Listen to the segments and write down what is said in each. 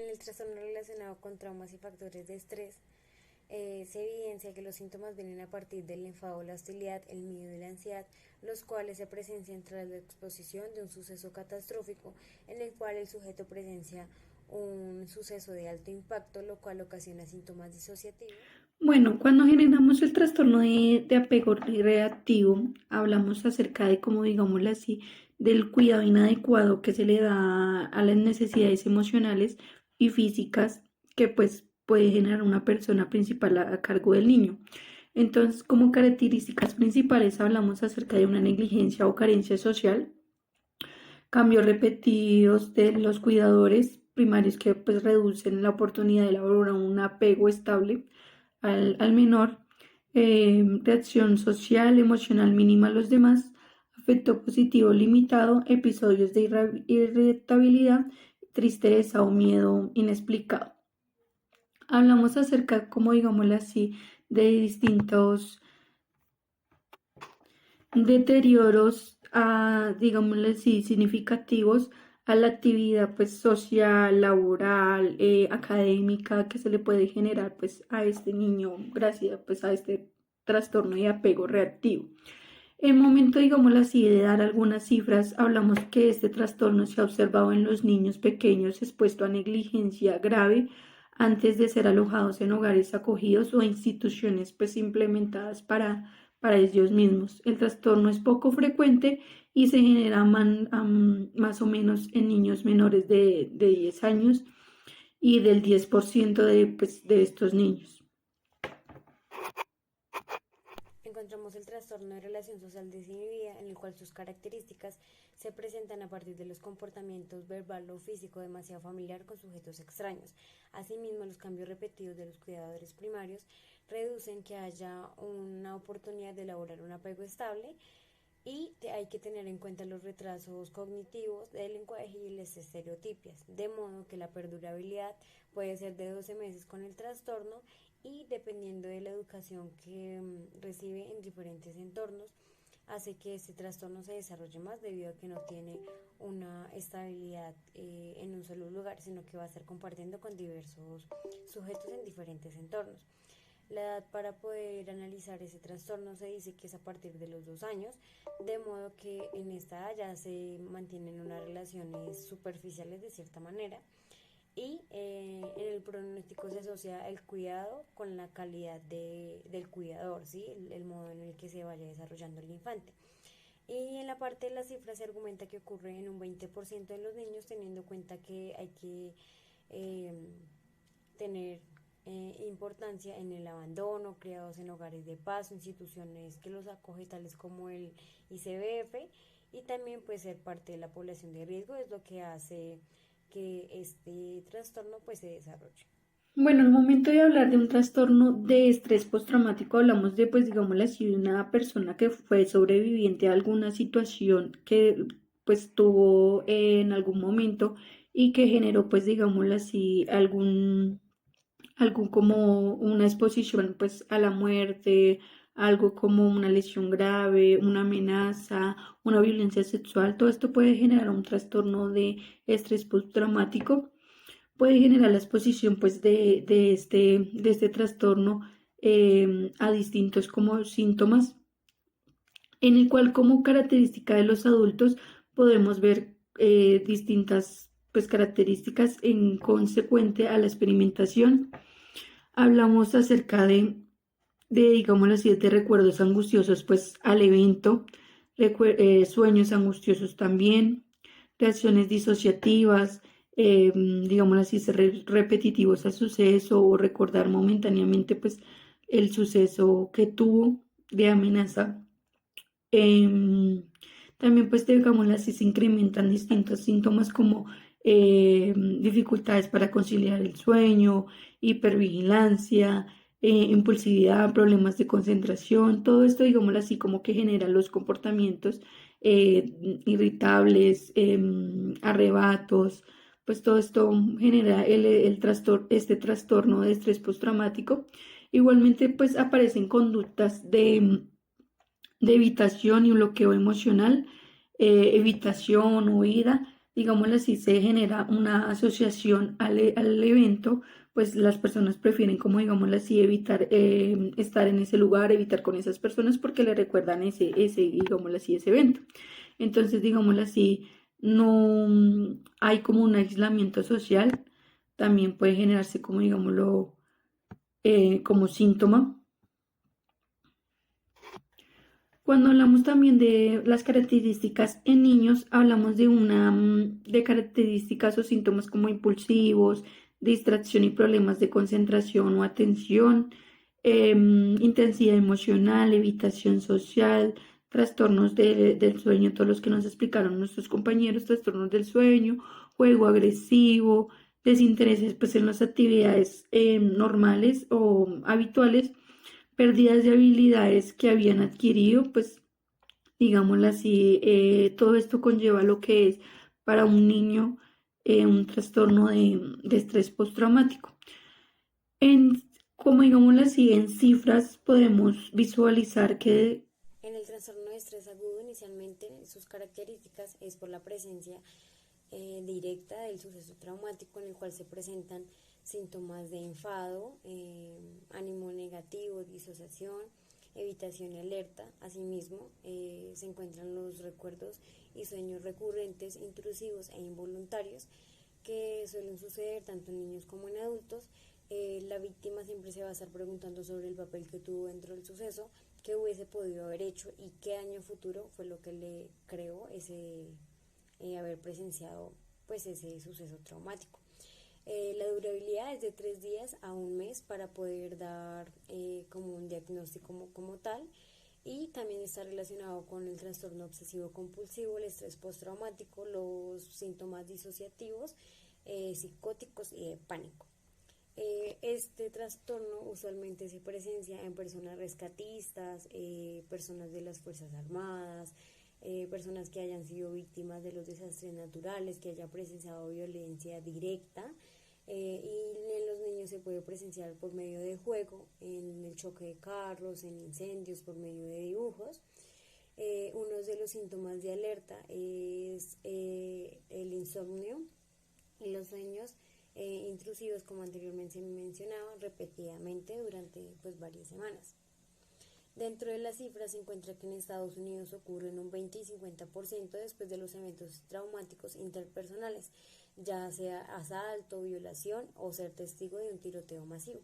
En el trastorno relacionado con traumas y factores de estrés, se evidencia que los síntomas vienen a partir del enfado, la hostilidad, el miedo y la ansiedad, los cuales se presencian tras la exposición de un suceso catastrófico en el cual el sujeto presencia un suceso de alto impacto, lo cual ocasiona síntomas disociativos. Bueno, cuando generamos el trastorno de apego reactivo, hablamos acerca de cómo, digámoslo así, del cuidado inadecuado que se le da a las necesidades emocionales y físicas que pues puede generar una persona principal a cargo del niño. Entonces, como características principales hablamos acerca de una negligencia o carencia social, cambios repetidos de los cuidadores primarios que pues reducen la oportunidad de elaborar un apego estable al menor, reacción social, emocional mínima a los demás, afecto positivo limitado, episodios de irritabilidad, tristeza o miedo inexplicado. Hablamos acerca, como digámoslo así, de distintos deterioros, digámoslo así, significativos a la actividad pues social, laboral, académica que se le puede generar pues a este niño gracias pues a este trastorno de apego reactivo. En momento, digámoslo así, de dar algunas cifras, hablamos que este trastorno se ha observado en los niños pequeños expuestos a negligencia grave antes de ser alojados en hogares acogidos o instituciones pues implementadas para ellos mismos. El trastorno es poco frecuente y se genera más o menos en niños menores de 10 años y del 10% de estos niños. Encontramos el trastorno de relación social desinhibida, en el cual sus características se presentan a partir de los comportamientos verbal o físico demasiado familiar con sujetos extraños. Asimismo, los cambios repetidos de los cuidadores primarios reducen que haya una oportunidad de elaborar un apego estable y hay que tener en cuenta los retrasos cognitivos del lenguaje y las estereotipias, de modo que la perdurabilidad puede ser de 12 meses con el trastorno y dependiendo de la educación que recibe en diferentes entornos, hace que este trastorno se desarrolle más debido a que no tiene una estabilidad en un solo lugar, sino que va a estar compartiendo con diversos sujetos en diferentes entornos. La edad para poder analizar ese trastorno se dice que es a partir de los 2 años, de modo que en esta edad ya se mantienen unas relaciones superficiales de cierta manera y en el pronóstico se asocia el cuidado con la calidad del cuidador, ¿sí? El modo en el que se vaya desarrollando el infante. Y en la parte de las cifras se argumenta que ocurre en un 20% de los niños, teniendo en cuenta que hay que eh, tener importancia en el abandono, criados en hogares de paz, instituciones que los acoge tales como el ICBF y también puede ser parte de la población de riesgo, es lo que hace que este trastorno pues se desarrolle. Bueno, al momento de hablar de un trastorno de estrés postraumático, hablamos de, pues, digámoslo así, de una persona que fue sobreviviente a alguna situación que, pues, tuvo en algún momento y que generó, pues, digámoslo así, algún como una exposición, pues, a la muerte, algo como una lesión grave, una amenaza, una violencia sexual. Todo esto puede generar un trastorno de estrés postraumático, puede generar la exposición pues de este trastorno a distintos como síntomas, en el cual como característica de los adultos podemos ver distintas pues características en consecuente a la experimentación. Hablamos acerca digámoslo así, de recuerdos angustiosos pues al evento, sueños angustiosos también, reacciones disociativas, digámoslo así, ser repetitivos al suceso o recordar momentáneamente pues el suceso que tuvo de amenaza. Em, También pues digámoslo así, se incrementan distintos síntomas como dificultades para conciliar el sueño, hipervigilancia, impulsividad, problemas de concentración, todo esto, digámoslo así, como que genera los comportamientos irritables, arrebatos, pues todo esto genera este trastorno de estrés postraumático. Igualmente, pues aparecen conductas de evitación y bloqueo emocional, evitación, huida, digámoslo así, se genera una asociación al evento, pues las personas prefieren, como digámoslo así, evitar estar en ese lugar, evitar con esas personas porque le recuerdan digámoslo así, ese evento. Entonces, digámoslo así, no hay como un aislamiento social, también puede generarse como, digámoslo, como síntoma. Cuando hablamos también de las características en niños, hablamos de características o síntomas como impulsivos, distracción y problemas de concentración o atención, intensidad emocional, evitación social, trastornos del sueño, todos los que nos explicaron nuestros compañeros, trastornos del sueño, juego agresivo, desintereses pues en las actividades normales o habituales, pérdidas de habilidades que habían adquirido, pues digámoslo así, todo esto conlleva lo que es para un niño un trastorno de estrés postraumático. En, como digámoslo así, en cifras podemos visualizar que En el trastorno de estrés agudo, inicialmente sus características es por la presencia directa del suceso traumático en el cual se presentan síntomas de enfado, ánimo negativo, disociación, evitación y alerta. Asimismo, se encuentran los recuerdos y sueños recurrentes, intrusivos e involuntarios que suelen suceder tanto en niños como en adultos. La víctima siempre se va a estar preguntando sobre el papel que tuvo dentro del suceso, qué hubiese podido haber hecho y qué año futuro fue lo que le creó ese haber presenciado pues ese suceso traumático. La durabilidad es de 3 días a un mes para poder dar como un diagnóstico como tal, y también está relacionado con el trastorno obsesivo compulsivo, el estrés postraumático, los síntomas disociativos, psicóticos y de pánico. Este trastorno usualmente se presencia en personas rescatistas, personas de las Fuerzas Armadas, personas que hayan sido víctimas de los desastres naturales, que haya presenciado violencia directa, y en los niños se puede presenciar por medio de juego, en el choque de carros, en incendios, por medio de dibujos. Uno de los síntomas de alerta es el insomnio y los sueños intrusivos, como anteriormente mencionaba, repetidamente durante pues varias semanas. Dentro de las cifras se encuentra que en Estados Unidos ocurren un 20 y 50% después de los eventos traumáticos interpersonales, ya sea asalto, violación o ser testigo de un tiroteo masivo.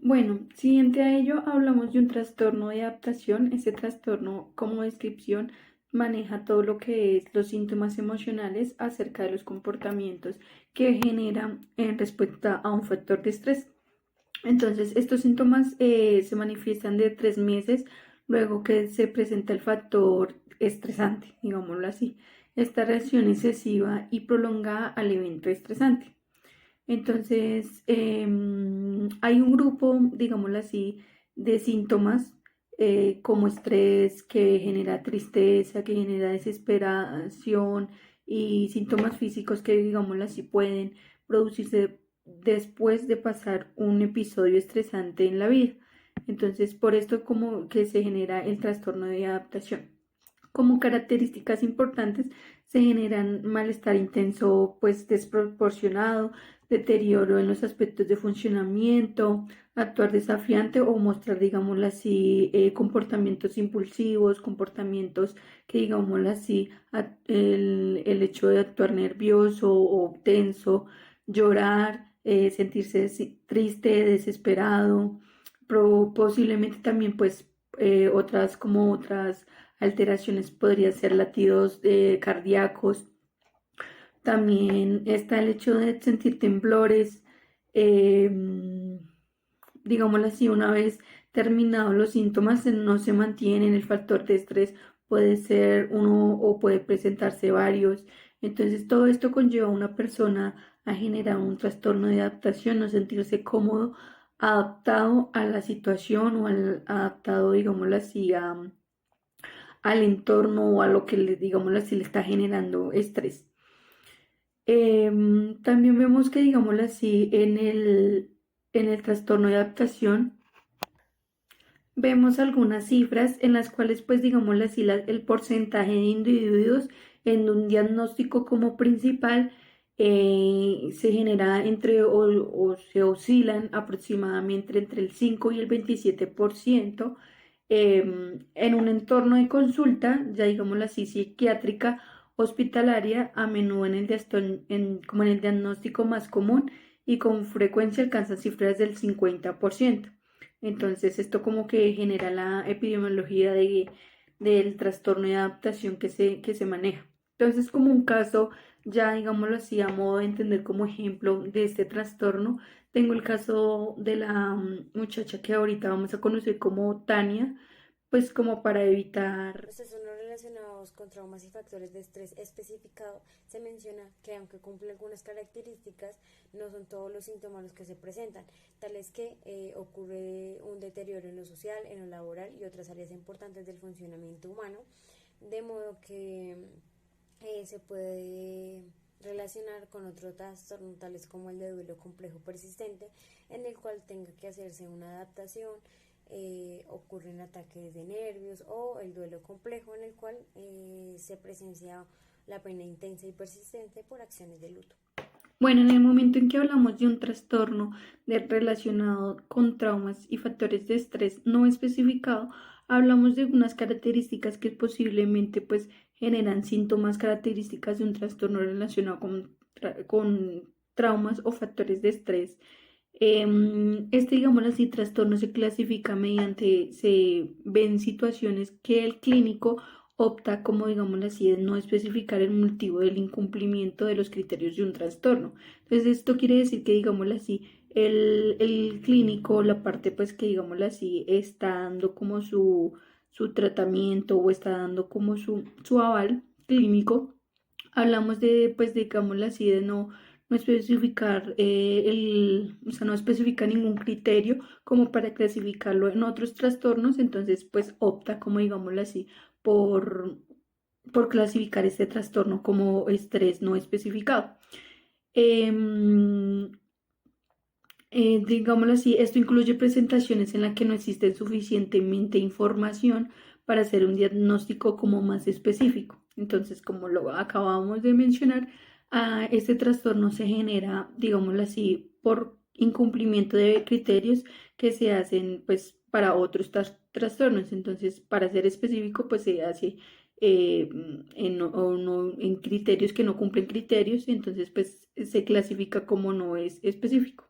bueno, siguiente a ello, hablamos de un trastorno de adaptación. Este trastorno, como descripción, maneja todo lo que es los síntomas emocionales acerca de los comportamientos que generan en respuesta a un factor de estrés. Entonces, estos síntomas se manifiestan de 3 meses luego que se presenta el factor estresante, digámoslo así, esta reacción excesiva y prolongada al evento estresante. Entonces, hay un grupo, digámoslo así, de síntomas como estrés que genera tristeza, que genera desesperación y síntomas físicos que, digámoslo así, pueden producirse después de pasar un episodio estresante en la vida. Entonces, por esto como que se genera el trastorno de adaptación. Como características importantes se generan malestar intenso, pues desproporcionado, deterioro en los aspectos de funcionamiento, actuar desafiante o mostrar, digámoslo así, comportamientos impulsivos, comportamientos que, digámoslo así, el hecho de actuar nervioso o tenso, llorar, sentirse triste, desesperado, posiblemente también pues otras alteraciones podrían ser latidos cardíacos. También está el hecho de sentir temblores. eh, Digámoslo así, una vez terminados los síntomas, no se mantienen. El factor de estrés puede ser uno o puede presentarse varios. Entonces, todo esto conlleva a una persona a generar un trastorno de adaptación, no sentirse cómodo, adaptado a la situación o adaptado, digámoslo así, al entorno o a lo que, digámoslo así, le está generando estrés. También vemos que, digámoslo así, en el trastorno de adaptación, vemos algunas cifras en las cuales, pues, digámoslo así, el porcentaje de individuos en un diagnóstico como principal se genera o se oscilan aproximadamente entre el 5 y el 27%. En un entorno de consulta, ya digámoslo así, psiquiátrica hospitalaria, a menudo como en el diagnóstico más común y con frecuencia alcanzan cifras del 50%. Entonces, esto como que genera la epidemiología del trastorno de adaptación que se maneja. Entonces, como un caso, ya digámoslo así, a modo de entender como ejemplo de este trastorno, tengo el caso de la muchacha que ahorita vamos a conocer como Tania, pues como para evitar. Los trastornos relacionados con traumas y factores de estrés especificado se menciona que aunque cumple algunas características, no son todos los síntomas los que se presentan, tales que ocurre un deterioro en lo social, en lo laboral y otras áreas importantes del funcionamiento humano, de modo que se puede relacionar con otro trastorno tales como el de duelo complejo persistente, en el cual tenga que hacerse una adaptación, ocurren ataques de nervios, o el duelo complejo en el cual se presencia la pena intensa y persistente por acciones de luto. Bueno, en el momento en que hablamos de un trastorno relacionado con traumas y factores de estrés no especificado, hablamos de unas características que posiblemente pues generan síntomas características de un trastorno relacionado con traumas o factores de estrés. Digámoslo así, trastorno se clasifica se ven situaciones que el clínico opta como, digámoslo así, de no especificar el motivo del incumplimiento de los criterios de un trastorno. Entonces, esto quiere decir que, digámoslo así, el clínico, la parte pues que, digámoslo así, está dando como su tratamiento o está dando como su aval clínico. Hablamos de, pues, digámoslo así, de no especificar o sea, no especifica ningún criterio como para clasificarlo en otros trastornos, entonces pues opta como digámoslo así por, por clasificar este trastorno como estrés no especificado. Em, Digámoslo así, esto incluye presentaciones en las que no existe suficientemente información para hacer un diagnóstico como más específico. Entonces, como lo acabamos de mencionar, este trastorno se genera, digámoslo así, por incumplimiento de criterios que se hacen pues para otros trastornos. Entonces, para ser específico, pues se hace en criterios que no cumplen criterios, entonces pues se clasifica como no es específico.